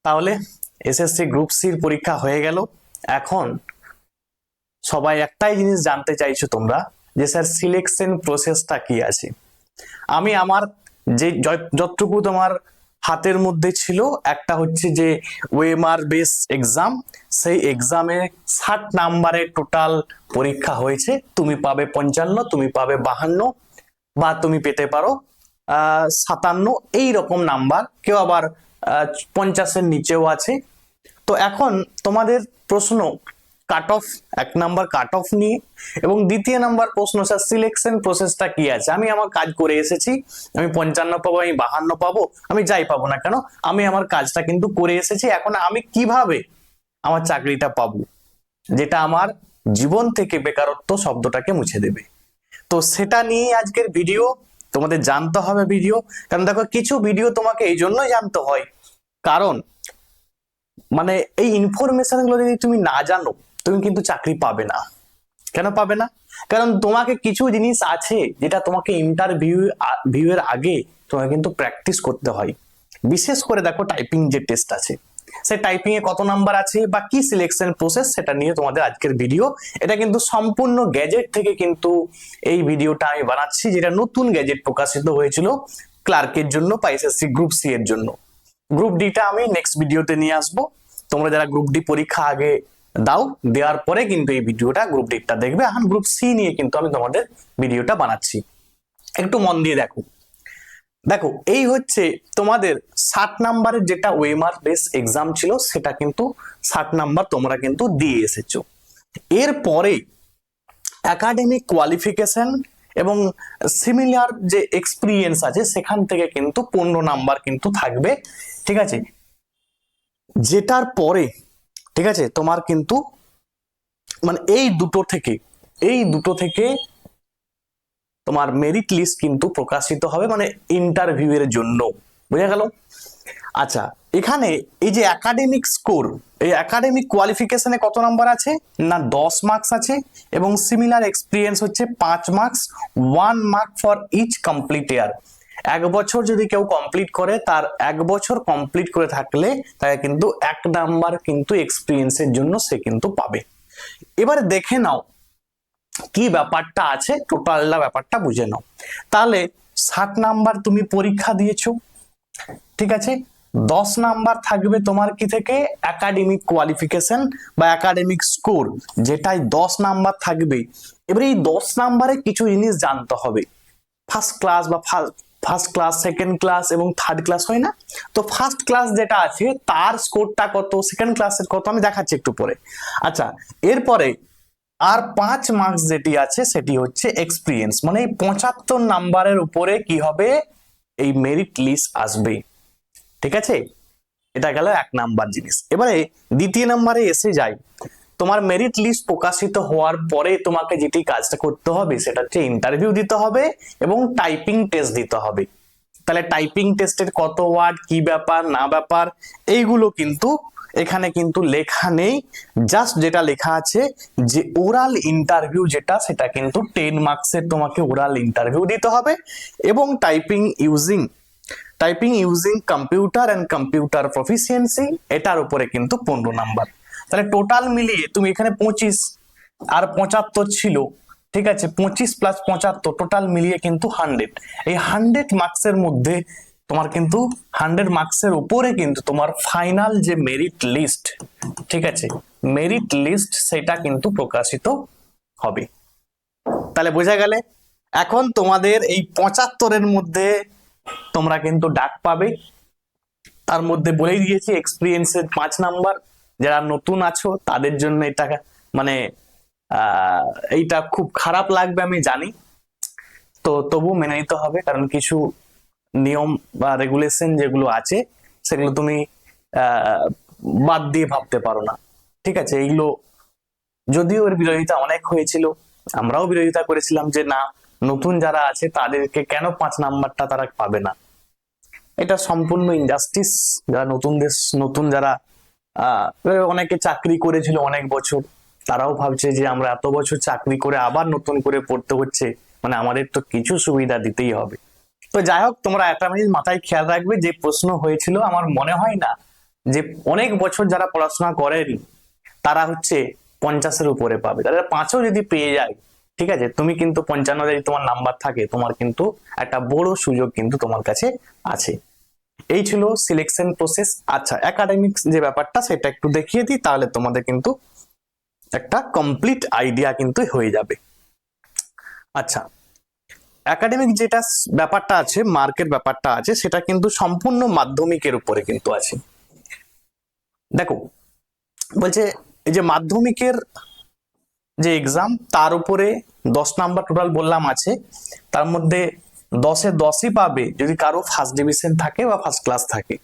তাহলে SSC group সির পরীক্ষা হয়ে গেল। এখন সবাই একটাই জিনিস জানতে চাইছো তোমরা, যে স্যার সিলেকশন প্রসেসটা কি আছে। আমি আমার যে যতটুকু তোমার হাতের মধ্যে ছিল, একটা হচ্ছে যে ওএমআর বেস এক্সাম, সেই এক্সামে 60 নাম্বারের টোটাল পরীক্ষা হয়েছে। তুমি পাবে 55, তুমি পাবে 52, বা তুমি পেতে পারো 57, এই রকম নাম্বার। কেউ আবার 50-এর নিচেও আছে। তো এখন তোমাদের প্রশ্ন cut off, 1 number cut off নিয়ে, এবং দ্বিতীয় নাম্বার প্রশ্ন স্যার সিলেকশন প্রসেসটা কি আছে। আমি আমার কাজ করে এসেছি, আমি 55 পাবো, আমি 52 পাবো, আমি যাই পাবো না কেন, আমি আমার কাজটা কিন্তু করে এসেছি। এখন আমি কিভাবে আমার চাকরিটা পাবো, যেটা আমার জীবন থেকে বেকারত্ব শব্দটাকে মুছে দেবে। তো সেটা নিয়ে আজকের ভিডিও, তোমাদের জানতে হবে ভিডিও। কারণ দেখো, কিছু ভিডিও তোমাকে এই জন্যই জানতে হয়, কারণ মানে এই ইনফরমেশন গুলো যদি তুমি না জানো, তুমি কিন্তু চাকরি পাবে না। কেন পাবে না? কারণ তোমাকে কিছু জিনিস আছে যেটা তোমাকে ইন্টারভিউ এর আগে তোমাকে কিন্তু প্র্যাকটিস করতে হয়। বিশেষ করে দেখো, টাইপিং যে টেস্ট আছে, সেই টাইপিং এ কত নাম্বার আছে বা কি সিলেকশন প্রসেস, সেটা নিয়ে তোমাদের আজকের ভিডিও। এটা কিন্তু সম্পূর্ণ গ্যাজেট থেকে কিন্তু এই ভিডিওটা আমি বানাচ্ছি, যেটা নতুন গ্যাজেট প্রকাশিত হয়েছিল ক্লার্কের জন্য বা এসএসসি গ্রুপ সি এর জন্য। গ্রুপ ডিটা আমি নেক্সট ভিডিওতে নিয়ে আসবো। তোমরা যারা গ্রুপ ডি পরীক্ষা আগে দাও, দেওয়ার পরে কিন্তু এই ভিডিওটা গ্রুপ ডিটা দেখবে। এখন গ্রুপ সি নিয়ে কিন্তু আমি তোমাদের ভিডিওটা বানাচ্ছি, একটু মন দিয়ে দেখো। দেখো, এই হচ্ছে তোমাদের 60 নাম্বারের যেটা ওএমআর বেস এক্সাম ছিল, সেটা কিন্তু 60 নাম্বার তোমরা কিন্তু দিয়ে এসেছো। এরপরে একাডেমিক কোয়ালিফিকেশন এবং সিমিলার যে এক্সপিরিয়েন্স আছে, সেখান থেকে কিন্তু 15 নাম্বার কিন্তু থাকবে। ঠিক আছে, যেটার পরে ঠিক আছে তোমার কিন্তু মানে এই দুটো থেকে তোমার মেরিট লিস্ট কিন্তু প্রকাশিত হবে, মানে ইন্টারভিউ এর জন্য। বুঝা গেল? আচ্ছা, এখানে এই যে একাডেমিক স্কোর, এই একাডেমিক কোয়ালিফিকেশনে কত নাম্বার আছে না 10 মার্কস আছে, এবং সিমিলার এক্সপিরিয়েন্স হচ্ছে 5 marks, 1 mark for each complete year. 1 বছর যদি কেউ কমপ্লিট করে, তার 1 বছর কমপ্লিট করে থাকলে তাকে কিন্তু 1 নাম্বার কিন্তু এক্সপিরিয়েন্সের জন্য সে কিন্তু পাবে। এবারে দেখে নাও কি ব্যাপারটা আছে, টোটালটা ব্যাপারটা বুঝে নাও। তাহলে 60 নাম্বার তুমি পরীক্ষা দিয়েছো, ঠিক আছে। 10 নাম্বার থাকবে তোমার কি থেকে, একাডেমিক কোয়ালিফিকেশন বা একাডেমিক স্কোর, যেটাই 10 নাম্বার থাকবে। এবারে এই 10 নাম্বারে কিছু জিনিস জানতে হবে। ফার্স্ট ক্লাস বা ফার্স্ট ক্লাস, সেকেন্ড ক্লাস এবং থার্ড ক্লাস হয় না? তো ফার্স্ট ক্লাস যেটা আছে তার স্কোরটা কত, সেকেন্ড ক্লাসের কত, আমি দেখাচ্ছি একটু পরে। আচ্ছা, এরপরে আর 5 মার্কস যেটি আছে সেটি হচ্ছে এক্সপিরিয়েন্স, মানে এই 75 নাম্বারের উপরে কি হবে, এই মেরিট লিস্ট আসবে। ঠিক আছে, এটা গেল 1 নাম্বার জিনিস। এবারে দ্বিতীয় নাম্বারে এসে যাই। তোমার মেরিট লিস্ট প্রকাশিত হওয়ার পরে তোমাকে যেটি কাজটা করতে হবে, সেটা হচ্ছে ইন্টারভিউ দিতে হবে এবং টাইপিং টেস্ট দিতে হবে। তাহলে টাইপিং টেস্টের কত ওয়ার্ড, কি ব্যাপার না ব্যাপার, এইগুলো কিন্তু এখানে কিন্তু লেখা নেই। জাস্ট যেটা লেখা আছে যে ওরাল ইন্টারভিউ যেটা, সেটা কিন্তু 10 মার্কসের তোমাকে ওরাল ইন্টারভিউ দিতে হবে, এবং typing using computer and computer proficiency, এটার উপরে কিন্তু 15 নাম্বার। তাহলে টোটাল মিলিয়ে তুমি এখানে 25 আর 75 ছিল, ঠিক আছে, 25 প্লাস 75 টোটাল মিলিয়ে কিন্তু 100। এই 100 মার্কসের মধ্যে তোমার কিন্তু 100 মার্কসের উপরে কিন্তু তোমার ফাইনাল যে মেরিট লিস্ট, ঠিক আছে, মেরিট লিস্ট সেটা কিন্তু প্রকাশিত হবে। তাহলে বোঝা গেলে, এখন তোমাদের এই 75-এর মধ্যে তোমরা কিন্তু ডাক পাবে। তার মধ্যে বলেই দিয়েছি এক্সপিরিয়েন্সের 5 নাম্বার। যারা নতুন আছো তাদের জন্য এটা মানে এইটা খুব খারাপ লাগবে আমি জানি, তো তবু মেনে নিতে হবে, কারণ কিছু নিয়ম বা রেগুলেশন যেগুলো আছে সেগুলো তুমি বাদ দিয়ে ভাবতে পারো না। ঠিক আছে, এইগুলো যদিও এর বিরোধিতা অনেক হয়েছিল, আমরাও বিরোধিতা করেছিলাম যে না, নতুন যারা আছে তাদেরকে কেন 5 নাম্বারটা তারা পাবে না। এটা সম্পূর্ণ ইনজাস্টিস। যারা নতুন যারা অনেকে চাকরি করেছিল অনেক বছর, তারাও ভাবছে যে আমরা এত বছর চাকরি করে আবার নতুন করে পড়তে হচ্ছে, মানে আমাদের তো কিছু সুবিধা দিতেই হবে। তো যাই হোক, তোমরা একটা জিনিস মাথায় খেয়াল রাখবে, যে প্রশ্ন হয়েছিল আমার মনে হয় না যে অনেক বছর যারা পড়াশোনা করেনি তারা হচ্ছে 50-এর উপরে পাবে, তাদের 5ও যদি পেয়ে যায়, ঠিক আছে, তুমি কিন্তু 55 যদি তোমার নাম্বার থাকে, তোমার কিন্তু একটা বড় সুযোগ কিন্তু তোমার কাছে আছে। এই ছিল সিলেকশন প্রসেস। আচ্ছা, একাডেমিক্স যে ব্যাপারটা সেটা একটু দেখিয়ে দিই, তাহলে তোমাদের কিন্তু একটা কমপ্লিট আইডিয়া কিন্তু হয়ে যাবে। আচ্ছা, একাডেমিক যেটা ব্যাপারটা আছে, মার্কের ব্যাপারটা আছে, সেটা কিন্তু সম্পূর্ণ মাধ্যমিকের উপরে কিন্তু আছে। দেখো, বলছে এই যে মাধ্যমিকের যে এক্সাম, তার উপরে 10 নাম্বার টোটাল বললাম আছে, তার মধ্যে 10-এ 10ই পাবে যদি কারো ফার্স্ট ডিভিশন থাকে বা ফার্স্ট ক্লাস থাকে,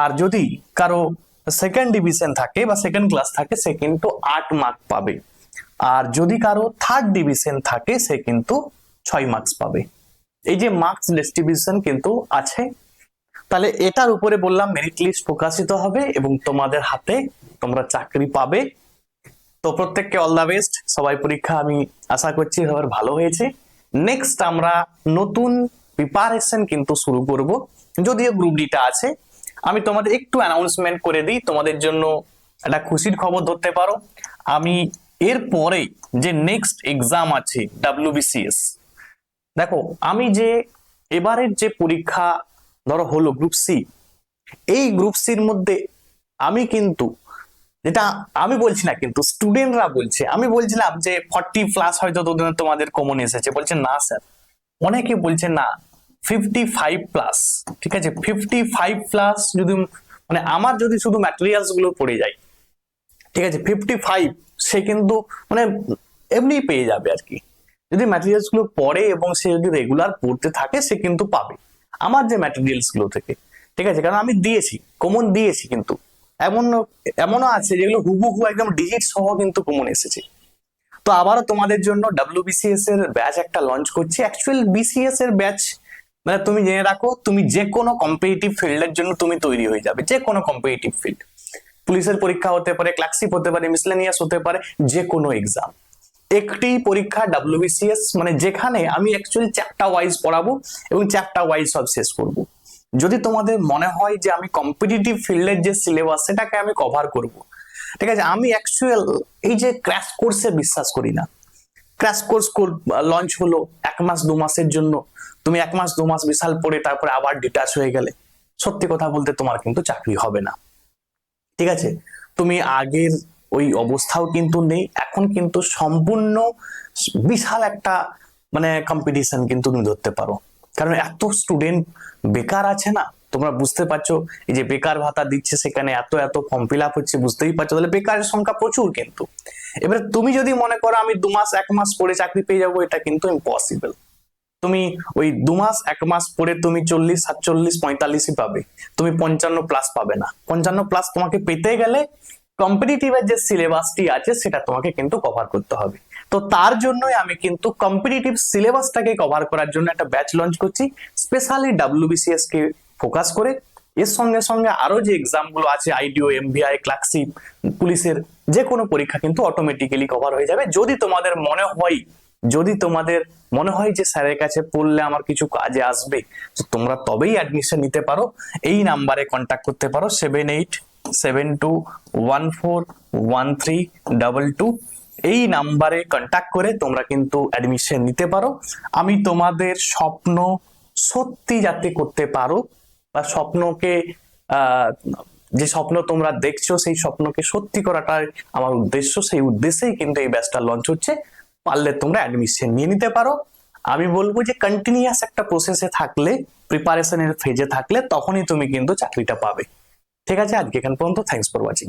আর যদি কারো সেকেন্ড ডিভিশন থাকে বা সেকেন্ড ক্লাস থাকে সে কিন্তু 8 মার্ক পাবে, আর যদি কারো থার্ড ডিভিশন থাকে সে কিন্তু 6 মার্কস পাবে। এই যে মার্কস ডিস্ট্রিবিউশন কিন্তু আছে। তাহলে এটার উপরে বললাম মেরিট লিস্ট প্রকাশিত হবে এবং তোমাদের হাতে তোমরা চাকরি পাবে। তো প্রত্যেককে অল দা বেস্ট। সবাই পরীক্ষা আমি আশা করছি সবার ভালো হয়েছে। নেক্সট আমরা নতুন প্রিপারেশন কিন্তু শুরু করব, যদিও গ্রুপ ডিটা আছে। আমি তোমাদের একটু অ্যানাউন্সমেন্ট করে দিই, তোমাদের জন্য একটা খুশির খবর ধরতে পারো। আমি এর পরে যে নেক্সট এক্সাম আছে WBCS, দেখো আমি যে এবারের যে পরীক্ষা ধরো হলো গ্রুপ সি, এই গ্রুপ সির মধ্যে আমি কিন্তু, যেটা আমি বলছি না কিন্তু স্টুডেন্টরা বলছে, আমি বলছিলাম যে 40+ হয়তো তোমাদের কমন এসেছে, বলছে না স্যার, অনেকে বলছে না 55+, ঠিক আছে, 55+ যদি মানে আমার যদি শুধু ম্যাটেরিয়ালস গুলো পড়ে যায়, ঠিক আছে, 55 সে কিন্তু মানে এমনি পেয়ে যাবে আর কি। যদি ম্যাটেরিয়ালস গুলো পড়ে এবং সে যদি রেগুলার পড়তে থাকে সে কিন্তু পাবে আমার যে ম্যাটেরিয়ালস গুলো থেকে, ঠিক আছে, কারণ আমি দিয়েছি, কমন দিয়েছি, কিন্তু এমনও আছে যেগুলো হুবহু একদম ডিজিট সহ কিন্তু কমন এসেছে। তো আবারও তোমাদের জন্য WBCS এর ব্যাচ একটা লঞ্চ করছি। অ্যাকচুয়াল BCS এর ব্যাচ মানে তুমি জেনে রাখো, তুমি যে কোনো কম্পিটিটিভ ফিল্ডের জন্য তুমি তৈরি হয়ে যাবে, যে কোনো কম্পিটিটিভ ফিল্ড, পুলিশের পরীক্ষা হতে পারে, ক্লার্কশিপ হতে পারে, মিসলেনিয়াস হতে পারে, যে কোনো এক্সাম। একটি পরীক্ষা WBCS, মানে যেখানে আমি অ্যাকচুয়ালি চ্যাপ্টার ওয়াইজ পড়াবো এবং চ্যাপ্টার ওয়াইজ সব শেষ করব। যদি তোমাদের মনে হয় যে আমি কম্পিটিটিভ ফিল্ডের যে সিলেবাস সেটাকে আমি কভার করব, ঠিক আছে, আমি অ্যাকচুয়াল এই যে ক্র্যাশ কোর্সে বিশ্বাস করি না। ক্র্যাশ কোর্স লঞ্চ হলো 1 মাস 2 মাসের জন্য, তুমি 1 মাস 2 মাস বিশাল পড়ে তারপরে আবার ডিটাচ হয়ে গেলে, সত্যি কথা বলতে তোমার কিন্তু চাকরি হবে না, ঠিক আছে। তুমি আগের ওই অবস্থাও কিন্তু নেই, এখন কিন্তু সম্পূর্ণ বিশাল একটা মানে কম্পিটিশন কিন্তু তুমি ধরতে পারো, কারণ এত স্টুডেন্ট বেকার আছে না, তোমরা বুঝতে পারছো, এই যে বেকার ভাতা দিচ্ছে সেখানে এত এত ফর্ম ফিল আপ হচ্ছে, বুঝতেই পারছো, তাহলে বেকারের সংখ্যা প্রচুর কিন্তু। এবারে তুমি যদি মনে করো আমি 2 মাস 1 মাস পরে চাকরি পেয়ে যাবো, এটা কিন্তু ইম্পসিবল। তুমি ওই 2 মাস 1 মাস পরে তুমি 40 47 45ই পাবে, তুমি 55+ পাবে না। 55+ তোমাকে পেতে গেলে কম্পিটিটিভের যে সিলেবাসটি আছে সেটা তোমাকে কিন্তু কভার করতে হবে। তো তার জন্যই আমি কিন্তু কম্পিটিটিভ সিলেবাসটাকে কভার করার জন্য একটা ব্যাচ লঞ্চ করছি, স্পেশালি WBCS কে ফোকাস করে। এর সঙ্গে সঙ্গে আরো যে এক্সাম গুলো আছে, IDO, MVI, ক্লার্কশিপ, পুলিশের যে কোনো পরীক্ষা কিন্তু অটোমেটিক্যালি কভার হয়ে যাবে। যদি তোমাদের মনে হয় যে স্যারের কাছে পড়লে আমার কিছু কাজে আসবে, তো তোমরা তবেই অ্যাডমিশন নিতে পারো। এই নাম্বারে কন্ট্যাক্ট করতে পারো 7872141322। এই নাম্বারে কন্ট্যাক্ট করে তোমরা কিন্তু অ্যাডমিশন নিতে পারো। আমি তোমাদের স্বপ্ন সত্যি যাতে করতে পারো, বা স্বপ্নকে যে স্বপ্ন তোমরা দেখছো সেই স্বপ্নকে সত্যি করাটাই আমার উদ্দেশ্য, সেই উদ্দেশ্যেই কিন্তু এই ব্যাচটা লঞ্চ হচ্ছে। পারলে তোমরা অ্যাডমিশন নিয়ে নিতে পারো। আমি বলবো যে কন্টিনিউয়াস একটা প্রসেসে থাকলে, প্রিপারেশনের ফেজে থাকলে, তখনই তুমি কিন্তু চাকরিটা পাবে। ঠিক আছে, আজকে এখান পর্যন্ত। Thanks for watching.